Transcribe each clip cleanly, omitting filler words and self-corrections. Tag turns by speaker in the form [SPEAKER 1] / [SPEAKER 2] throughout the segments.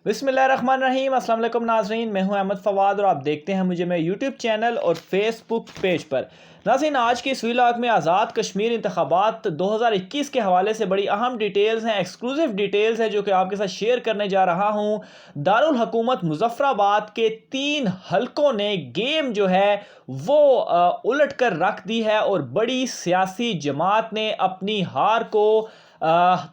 [SPEAKER 1] बिस्मिल्लाहिर्रहमानिर्रहीम। अस्सलाम वालेकुम नाज़रीन, मैं हूं अहमद फवाद और आप देखते हैं मुझे मेरे यूट्यूब चैनल और फेसबुक पेज पर। नाज़रीन, आज की इस व्लॉग में आज़ाद कश्मीर इंतखाबात 2021 के हवाले से बड़ी अहम डिटेल्स हैं, एक्सक्लूसिव डिटेल्स हैं जो कि आपके साथ शेयर करने जा रहा हूं। दारुल हुकूमत मुज़फ़्फ़राबाद के 3 हलकों ने गेम जो है वो उलट कर रख दी है और बड़ी सियासी जमात ने अपनी हार को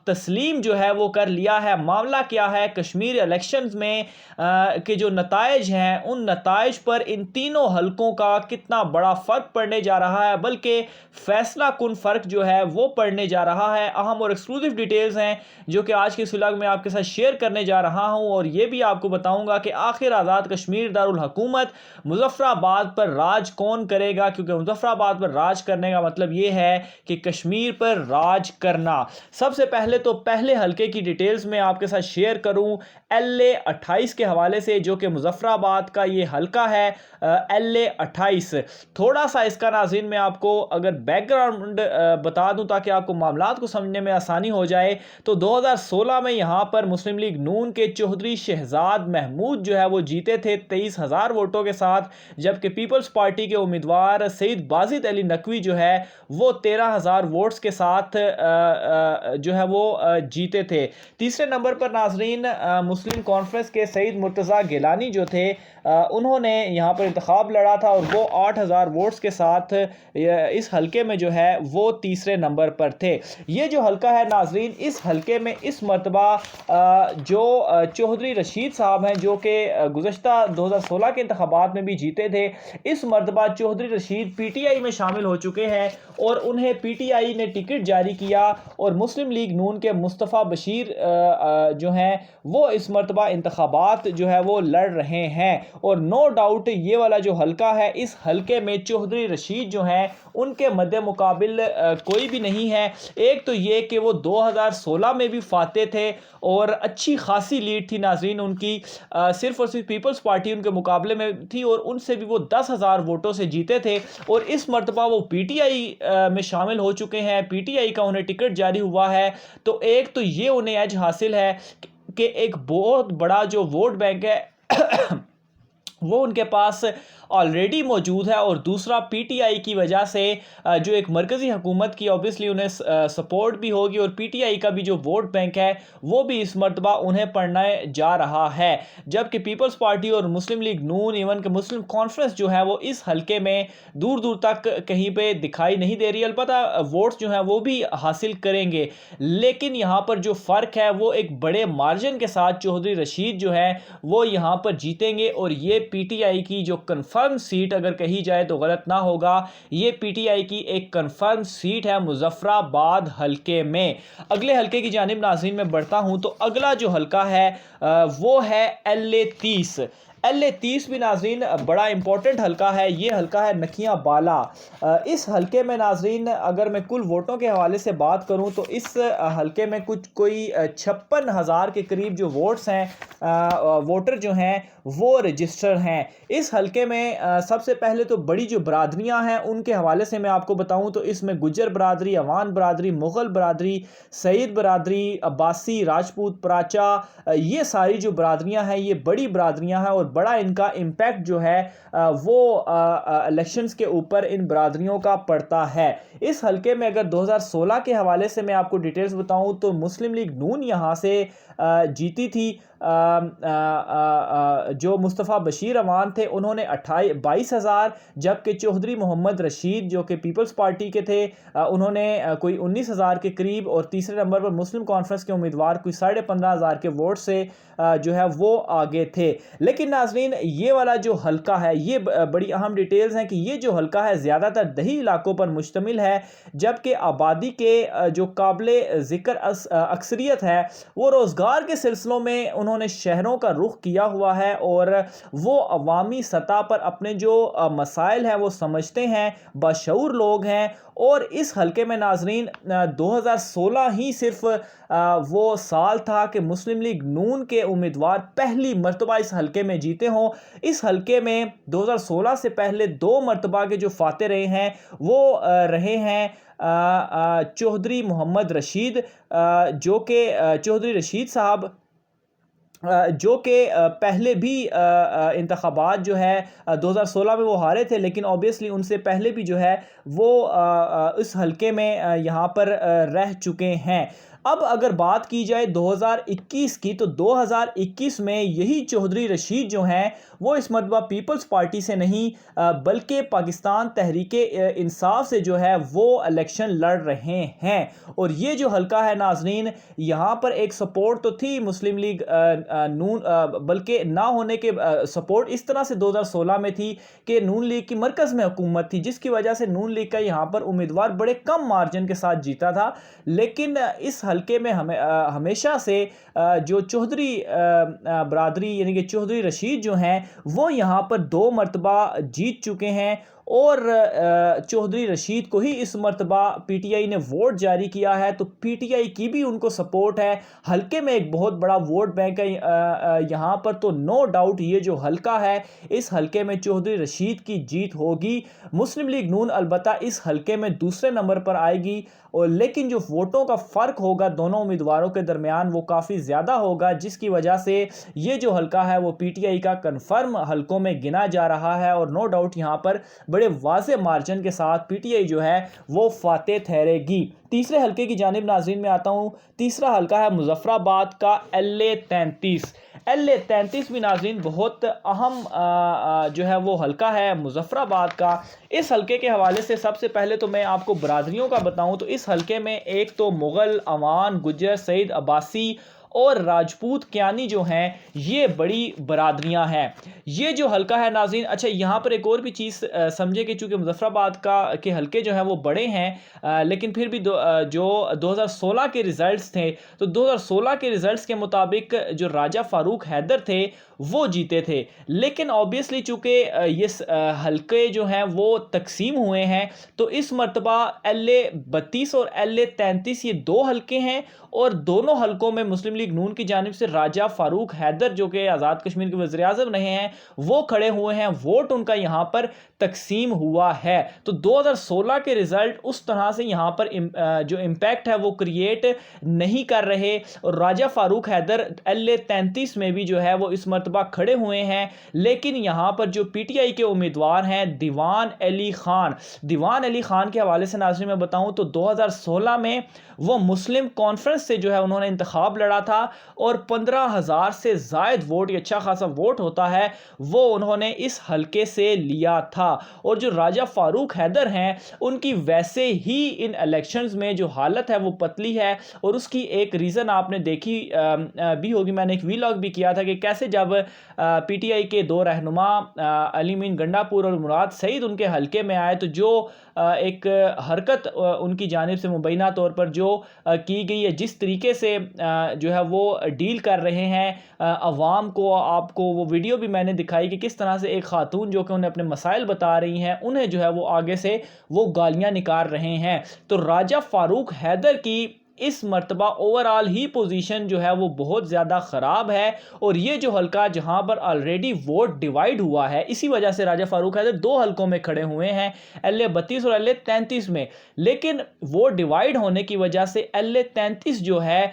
[SPEAKER 1] तस्लीम जो है वो कर लिया है। मामला क्या है, कश्मीर इलेक्शंस में के जो नताइज हैं उन नताइज पर इन तीनों हलकों का कितना बड़ा फ़र्क पड़ने जा रहा है, बल्कि फ़ैसला कुन फ़र्क जो है वो पड़ने जा रहा है। अहम और एक्सक्लूसिव डिटेल्स हैं जो कि आज के इस व्लॉग में आपके साथ शेयर करने जा रहा हूं और ये भी आपको बताऊंगा कि आखिर आज़ाद कश्मीर दारुल हुकूमत मुज़फ़्फ़राबाद पर राज कौन करेगा, क्योंकि मुज़फ़्फ़राबाद पर राज करने का मतलब ये है कि कश्मीर पर राज करना। सबसे पहले तो पहले हलके की डिटेल्स में आपके साथ शेयर करूं LA 28 के हवाले से, जो कि मुज़फ़्फ़राबाद का ये हलका है। LA 28 थोड़ा सा इसका नाज़रीन मैं आपको अगर बैकग्राउंड बता दूं ताकि आपको मामलात को समझने में आसानी हो जाए, तो 2016 में यहाँ पर मुस्लिम लीग नून के चौधरी शहजाद महमूद जो है वो जीते थे 23,000 वोटों के साथ, जबकि पीपल्स पार्टी के उम्मीदवार सईद बाजिद अली नकवी जो है वो 13,000 वोट्स के साथ जो है वो जीते थे। तीसरे नंबर पर नाजरीन मुस्लिम कॉन्फ्रेंस के सईद मुर्तज़ा गिलानी जो थे, उन्होंने यहाँ पर इंतखाब लड़ा था और वो 8,000 वोट्स के साथ इस हलके में जो है वो तीसरे नंबर पर थे। ये जो हलका है नाजरीन, इस हलके में इस मरतबा जो चौधरी रशीद साहब हैं जो कि गुज़श्ता 2016 के इंतखाबात में भी जीते थे, इस मरतबा चौधरी रशीद PTI में शामिल हो चुके हैं और उन्हें PTI ने टिकट जारी किया और मुस्लिम लीग नून के मुस्तफ़ा बशीर जो हैं वो इस मरतबा इंतखाबात जो है वो लड़ रहे हैं। और नो डाउट ये वाला जो हलका है, इस हलके में चौधरी रशीद जो हैं उनके मद्दे मुकाबिल कोई भी नहीं है। एक तो ये कि वो 2016 में भी फाते थे और अच्छी खासी लीड थी नाजरीन उनकी, सिर्फ और सिर्फ पीपल्स पार्टी उनके मुकाबले में थी और उनसे भी वो 10,000 वोटों से जीते थे। और इस मरतबा वो PTI में शामिल हो चुके हैं, PTI का उन्हें टिकट जारी हुआ है। तो एक तो ये उन्हें एज हासिल है कि एक बहुत बड़ा जो वोट बैंक है वो उनके पास ऑलरेडी मौजूद है, और दूसरा PTI की वजह से जो एक मरकज़ी हुकूमत की ऑब्वियसली उन्हें सपोर्ट भी होगी और PTI का भी जो वोट बैंक है वो भी इस मरतबा उन्हें पढ़ने जा रहा है। जबकि पीपल्स पार्टी और मुस्लिम लीग नून इवन कि मुस्लिम कॉन्फ्रेंस जो है वो इस हलके में दूर दूर तक कहीं पे दिखाई नहीं दे रही। अलबत्ता वोट्स जो हैं वो भी हासिल करेंगे, लेकिन यहाँ पर जो फ़र्क है वो एक बड़े मार्जिन के साथ चौधरी रशीद जो है वो यहाँ पर जीतेंगे। और ये PTI की जो कंफर्म सीट अगर कही जाए तो गलत ना होगा, ये PTI की एक कंफर्म सीट है मुज़फ़्फ़राबाद हलके में। अगले हलके की जानिब नाज़रीन में बढ़ता हूं, तो अगला जो हलका है वो है LA 30। LA 30 भी नाजरीन बड़ा इंपॉर्टेंट हलका है। ये हलका है नखियां बाला। इस हलके में नाजरीन अगर मैं कुल वोटों के हवाले से बात करूं तो इस हलके में कुछ कोई 56,000 के करीब जो वोट्स हैं, वोटर जो हैं वो रजिस्टर हैं। इस हलके में सबसे पहले तो बड़ी जो बरादरियां हैं उनके हवाले से मैं आपको बताऊं तो इसमें गुज्जर बरादरी, अवान बरादरी, मुग़ल बरादरी, सईद बरादरी, अब्बासी, राजपूत, पराचा, ये सारी जो बरादरियां हैं ये बड़ी बरादरियां हैं और बड़ा इनका इम्पैक्ट जो है वो इलेक्शंस के ऊपर इन बरादरियों का पड़ता है। इस हलके में अगर 2016 के हवाले से मैं आपको डिटेल्स बताऊं तो मुस्लिम लीग नून यहाँ से जीती थी। जो मुस्तफ़ा बशीर अवान थे उन्होंने 22,000, जबकि चौधरी मोहम्मद रशीद जो कि पीपल्स पार्टी के थे उन्होंने कोई 19,000 के करीब, और तीसरे नंबर पर मुस्लिम कॉन्फ्रेंस के उम्मीदवार कोई 15,500 के वोट से जो है वो आगे थे। लेकिन नाजरीन ये वाला जो हलका है ये बड़ी अहम डिटेल्स हैं कि ये जो हलका है ज़्यादातर दही इलाकों पर मुश्तमिल है, जबकि आबादी के जो काबिल ज़िक्र अक्सरियत है वो रोज़गार के सिलसिलों में उन्होंने शहरों का रुख किया हुआ है और वो अवामी सतह पर अपने जो मसाइल हैं वो समझते हैं, बाशऊर लोग हैं। और इस हलके में नाजरीन 2016 ही सिर्फ वो साल था कि मुस्लिम लीग नून के उम्मीदवार पहली मरतबा इस हलके में जीते हों। इस हलके में 2016 से पहले 2 मरतबा के जो फाते रहे हैं वो रहे हैं चौधरी मोहम्मद रशीद, जो कि चौधरी रशीद साहब جو کہ پہلے بھی انتخابات جو ہے 2016 میں وہ ہارے تھے، لیکن اوبیسلی ان سے پہلے بھی جو ہے وہ اس حلقے میں یہاں پر رہ چکے ہیں۔ اب اگر بات کی جائے 2021 کی، تو 2021 میں یہی چودھری رشید جو ہیں وہ اس مرتبہ پیپلز پارٹی سے نہیں بلکہ پاکستان تحریک انصاف سے جو ہے وہ الیکشن لڑ رہے ہیں۔ اور یہ جو حلقہ ہے ناظرین، یہاں پر ایک سپورٹ تو تھی مسلم لیگ نون، بلکہ نہ ہونے کے سپورٹ اس طرح سے 2016 میں تھی کہ نون لیگ کی مرکز میں حکومت تھی، جس کی وجہ سے نون لیگ کا یہاں پر امیدوار بڑے کم مارجن کے ساتھ جیتا تھا۔ لیکن اس حلقے میں ہمیشہ سے جو چودھری برادری یعنی کہ چودھری رشید جو ہیں وہ یہاں پر 2 مرتبہ جیت چکے ہیں، اور چودھری رشید کو ہی اس مرتبہ پی ٹی آئی نے ووٹ جاری کیا ہے، تو پی ٹی آئی کی بھی ان کو سپورٹ ہے۔ حلقے میں ایک بہت بڑا ووٹ بینک ہے یہاں پر، تو نو ڈاؤٹ یہ جو حلقہ ہے اس حلقے میں چودھری رشید کی جیت ہوگی۔ مسلم لیگ نون البتہ اس حلقے میں دوسرے نمبر پر آئے گی، اور لیکن جو ووٹوں کا فرق ہوگا دونوں امیدواروں کے درمیان وہ کافی زیادہ ہوگا، جس کی وجہ سے یہ جو حلقہ ہے وہ پی ٹی آئی کا کنفرم حلقوں میں گنا جا رہا ہے، اور نو ڈاؤٹ یہاں پر بڑے واضح مارجن کے ساتھ پی ٹی آئی جو ہے وہ فاتح ٹھہرے گی۔ تیسرے حلقے کی جانب ناظرین میں آتا ہوں۔ تیسرا حلقہ ہے مظفر آباد کا LA-33۔ LA-33 بھی ناظرین بہت اہم جو ہے وہ حلقہ ہے مظفر آباد کا۔ اس حلقے کے حوالے سے سب سے پہلے تو میں آپ کو برادریوں کا بتاؤں تو اس حلقے میں ایک تو مغل، عوان، گجر، سعید عباسی اور راجپوت کیانی جو ہیں یہ بڑی برادریاں ہیں۔ یہ جو حلقہ ہے ناظرین، اچھا یہاں پر ایک اور بھی چیز سمجھے کہ چونکہ مظفر آباد کے حلقے جو ہیں وہ بڑے ہیں، لیکن پھر بھی جو 2016 کے ریزلٹس تھے، تو 2016 کے ریزلٹس کے مطابق جو راجہ فاروق حیدر تھے وہ جیتے تھے، لیکن اوبیسلی چونکہ یہ حلقے جو ہیں وہ تقسیم ہوئے ہیں، تو اس مرتبہ LA-32 اور LA-33 یہ 2 حلقے ہیں، اور دونوں حلقوں میں مسلم لیگ نون کی جانب سے راجہ فاروق حیدر جو کہ آزاد کشمیر کے وزیر اعظم رہے ہیں وہ کھڑے ہوئے ہیں، ووٹ ان کا یہاں پر تقسیم ہوا ہے۔ تو 2016 کے ریزلٹ اس طرح سے یہاں پر جو امپیکٹ ہے وہ کریٹ نہیں کر رہے، اور راجہ فاروق حیدر LA-33 میں بھی جو ہے وہ اس مرتبہ کھڑے ہوئے ہیں، لیکن یہاں پر جو پی ٹی آئی کے امیدوار ہیں دیوان علی خان کے حوالے سے ناظرین میں بتاؤں تو 2016 میں وہ مسلم کانفرنس سے جو ہے انہوں نے انتخاب لڑا تھا، اور 15,000 سے زائد ووٹ، یہ اچھا خاصا ووٹ ہوتا ہے، وہ انہوں نے اس حلقے سے لیا تھا۔ اور جو راجہ فاروق حیدر ہیں ان کی ویسے ہی ان الیکشنز میں جو حالت ہے وہ پتلی ہے، اور اس کی ایک ریزن آپ نے دیکھی بھی ہوگی، میں نے ایک ویلاگ بھی کیا تھا کہ کیسے جب پی ٹی آئی کے 2 رہنما علی مین گنڈا پور اور مراد سعید ان کے حلقے میں آئے، تو جو ایک حرکت ان کی جانب سے مبینہ طور پر جو کی گئی ہے، جس طریقے سے جو ہے وہ ڈیل کر رہے ہیں عوام کو، آپ کو وہ ویڈیو بھی میں نے دکھائی کہ کس طرح سے ایک خاتون جو کہ انہیں اپنے مسائل بتا رہی ہیں انہیں جو ہے وہ آگے سے وہ گالیاں نکال رہے ہیں۔ تو راجہ فاروق حیدر کی اس مرتبہ اوورآل ہی پوزیشن جو ہے وہ بہت زیادہ خراب ہے، اور یہ جو حلقہ جہاں پر آلریڈی ووٹ ڈیوائیڈ ہوا ہے، اسی وجہ سے راجہ فاروق حیدر 2 حلقوں میں کھڑے ہوئے ہیں، LA-32 اور LA-33 میں، لیکن ووٹ ڈیوائیڈ ہونے کی وجہ سے LA-33 جو ہے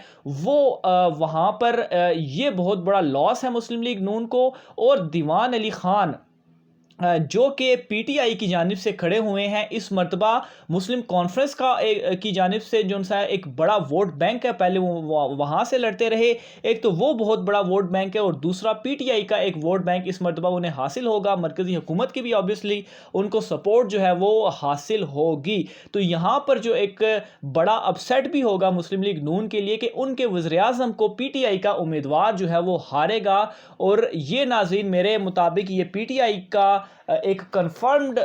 [SPEAKER 1] وہ وہاں پر یہ بہت بڑا لاس ہے مسلم لیگ نون کو، اور دیوان علی خان جو کہ پی ٹی آئی کی جانب سے کھڑے ہوئے ہیں اس مرتبہ مسلم کانفرنس کی جانب سے جو سا ایک بڑا ووٹ بینک ہے، پہلے وہ وہاں سے لڑتے رہے، ایک تو وہ بہت بڑا ووٹ بینک ہے، اور دوسرا پی ٹی آئی کا ایک ووٹ بینک اس مرتبہ انہیں حاصل ہوگا، مرکزی حکومت کی بھی آبویسلی ان کو سپورٹ جو ہے وہ حاصل ہوگی۔ تو یہاں پر جو ایک بڑا اپسیٹ بھی ہوگا مسلم لیگ نون کے لیے کہ ان کے وزیر اعظم کو پی ٹی آئی کا امیدوار جو ہے وہ ہارے گا، اور یہ ناظرین میرے مطابق یہ پی ٹی آئی کا ایک کنفرمڈ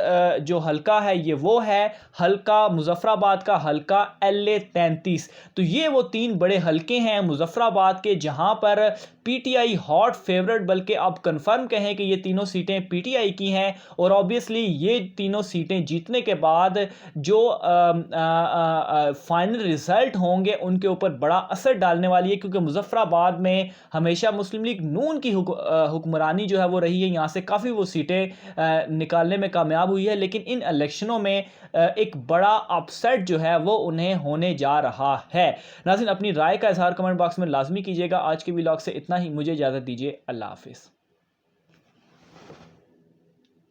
[SPEAKER 1] جو حلقہ ہے یہ وہ ہے حلقہ مظفر آباد کا حلقہ LA-33۔ تو یہ وہ 3 بڑے حلقے ہیں مظفر آباد کے جہاں پر P T I hot favourite, بلکہ اب کنفرم کہیں کہ یہ تینوں سیٹیں پی ٹی آئی کی ہیں، اور اوبیسلی یہ تینوں سیٹیں جیتنے کے بعد جو فائنل ریزلٹ ہوں گے ان کے اوپر بڑا اثر ڈالنے والی ہے، کیونکہ مظفر آباد میں ہمیشہ مسلم لیگ نون کی حکمرانی جو ہے وہ رہی ہے، یہاں سے کافی وہ سیٹیں نکالنے میں کامیاب ہوئی ہے، لیکن ان الیکشنوں میں ایک بڑا اپسیٹ جو ہے وہ انہیں ہونے جا رہا ہے۔ ناظرین اپنی رائے کا اظہار کمنٹ باکس میں لازمی کیجیے گا۔ آج کے ویلاگ سے اتنا ہی، مجھے اجازت دیجیے، اللہ حافظ۔